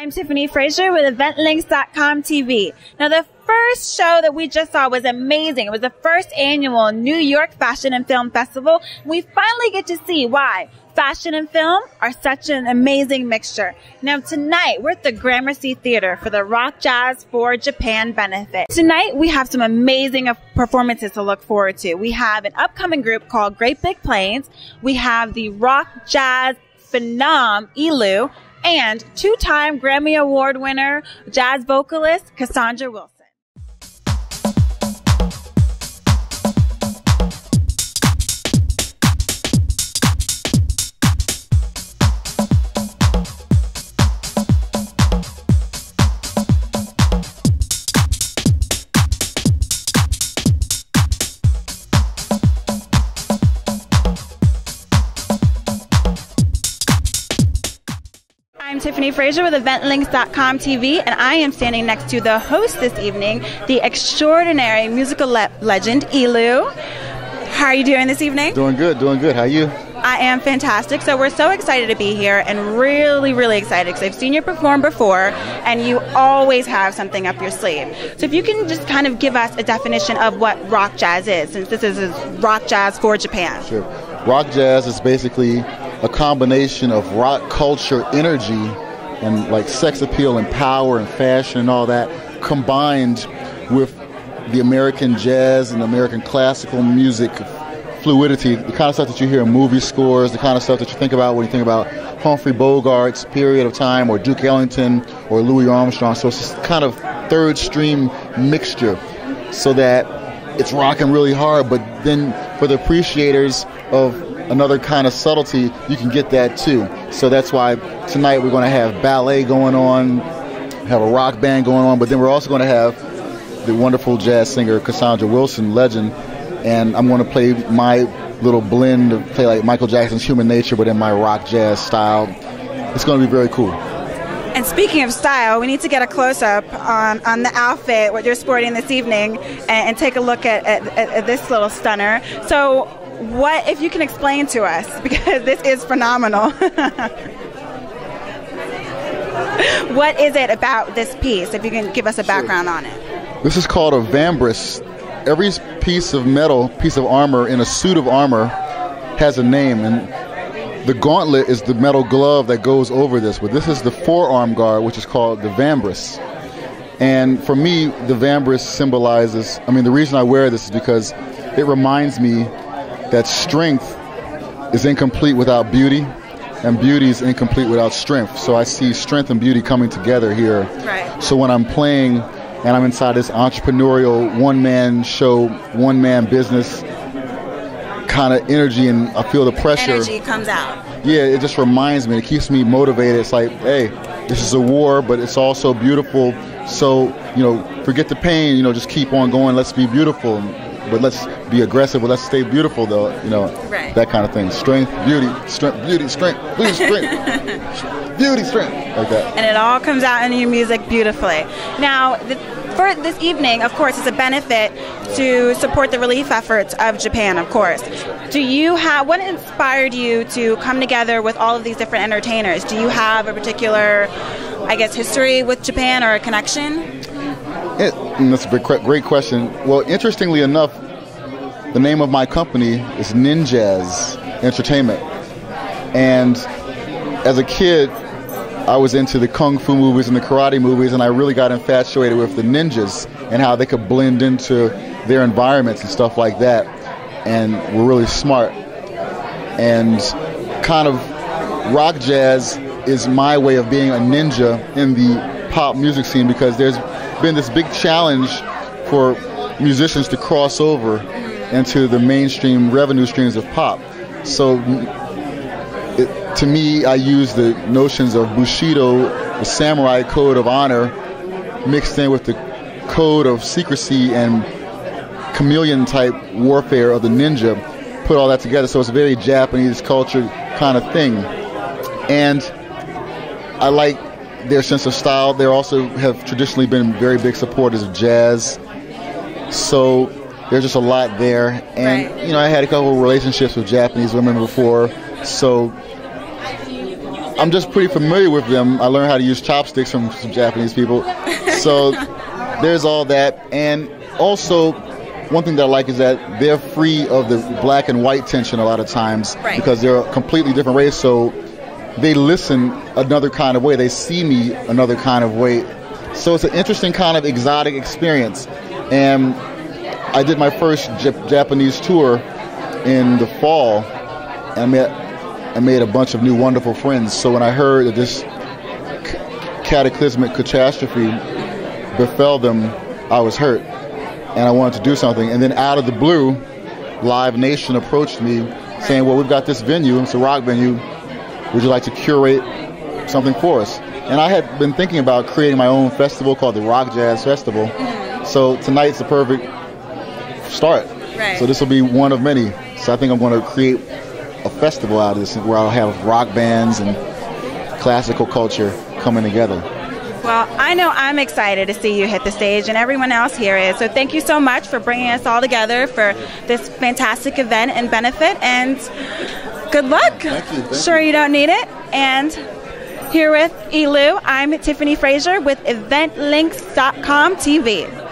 I'm Tiffany Frazier with EventLinks.com TV. Now, the first show that we just saw was amazing. It was the first annual New York Fashion and Film Festival. We finally get to see why fashion and film are such an amazing mixture. Now, tonight, we're at the Gramercy Theater for the Rockjazz for Japan benefit. Tonight, we have some amazing performances to look forward to. We have an upcoming group called Great Big Planes. We have the Rockjazz Phenom, ELEW, and two-time Grammy Award winner, jazz vocalist Cassandra Wilson. I'm Tiffany Frazier with EventLinks.com TV, and I am standing next to the host this evening, the extraordinary musical legend, ELEW. How are you doing this evening? Doing good, doing good. How are you? I am fantastic. So we're so excited to be here and really, really excited because I've seen you perform before, and you always have something up your sleeve. So if you can just kind of give us a definition of what rock jazz is, since this is rock jazz for Japan. Sure. Rock jazz is basically a combination of rock culture energy and like sex appeal and power and fashion and all that combined with the American jazz and American classical music fluidity, the kind of stuff that you hear in movie scores, the kind of stuff that you think about when you think about Humphrey Bogart's period of time or Duke Ellington or Louis Armstrong. So it's this kind of third stream mixture so that it's rocking really hard, but then for the appreciators of another kind of subtlety, you can get that too. So that's why tonight we're going to have ballet going on, have a rock band going on, but then we're also going to have the wonderful jazz singer Cassandra Wilson, legend, and I'm going to play my little blend of play like Michael Jackson's Human Nature, but in my rock jazz style. It's going to be very cool. And speaking of style, we need to get a close-up on the outfit, what you're sporting this evening, and take a look at this little stunner. So what, if you can explain to us, because this is phenomenal, what is it about this piece, if you can give us a background on it? This is called a vambrace. Every piece of metal, piece of armor in a suit of armor has a name, and the gauntlet is the metal glove that goes over this, but this is the forearm guard, which is called the vambrace. And for me, the vambrace symbolizes, the reason I wear this is because it reminds me that strength is incomplete without beauty, and beauty is incomplete without strength. So I see strength and beauty coming together here. Right. So when I'm playing and I'm inside this entrepreneurial one-man show, one-man business kind of energy, and I feel the pressure. Energy comes out. Yeah, it just reminds me. It keeps me motivated. It's like, hey, this is a war, but it's also beautiful. So, forget the pain. Just keep on going. Let's be beautiful. But let's be aggressive, but let's stay beautiful, though, right. That kind of thing. Strength, beauty, strength, beauty, strength, beauty, strength, beauty, strength, like that. And it all comes out in your music beautifully. Now, for this evening, of course, it's a benefit to support the relief efforts of Japan, of course. What inspired you to come together with all of these different entertainers? Do you have a particular, history with Japan or a connection? That's a great question. Well, interestingly enough, the name of my company is Ninjazz Entertainment. And as a kid, I was into the kung fu movies and the karate movies, and I really got infatuated with the ninjas and how they could blend into their environments and stuff like that. And were really smart. And kind of rock jazz is my way of being a ninja in the pop music scene, because there's been this big challenge for musicians to cross over into the mainstream revenue streams of pop. So to me, I use the notions of Bushido, the samurai code of honor, mixed in with the code of secrecy and chameleon type warfare of the ninja, put all that together. So it's a very Japanese culture kind of thing. And I like their sense of style. They also have traditionally been very big supporters of jazz. So there's just a lot there. And, right. I had a couple of relationships with Japanese women before. So I'm just pretty familiar with them. I learned how to use chopsticks from some Japanese people. So there's all that. And also, one thing that I like is that they're free of the black and white tension a lot of times, because they're a completely different race. So they listen another kind of way. They see me another kind of way. So it's an interesting kind of exotic experience. And I did my first Japanese tour in the fall, and I made a bunch of new wonderful friends. So when I heard that this cataclysmic catastrophe befell them, I was hurt, and I wanted to do something. And then out of the blue, Live Nation approached me saying, well, we've got this venue, it's a rock venue, would you like to curate something for us? And I had been thinking about creating my own festival called the Rockjazz Festival. So tonight's the perfect start. So this will be one of many. So I think I'm going to create a festival out of this where I'll have rock bands and classical culture coming together. Well, I know I'm excited to see you hit the stage, and everyone else here is. So thank you so much for bringing us all together for this fantastic event and benefit, and good luck. Thank you. Sure you don't need it. And here with ELEW, I'm Tiffany Frazier with eventlinks.com TV.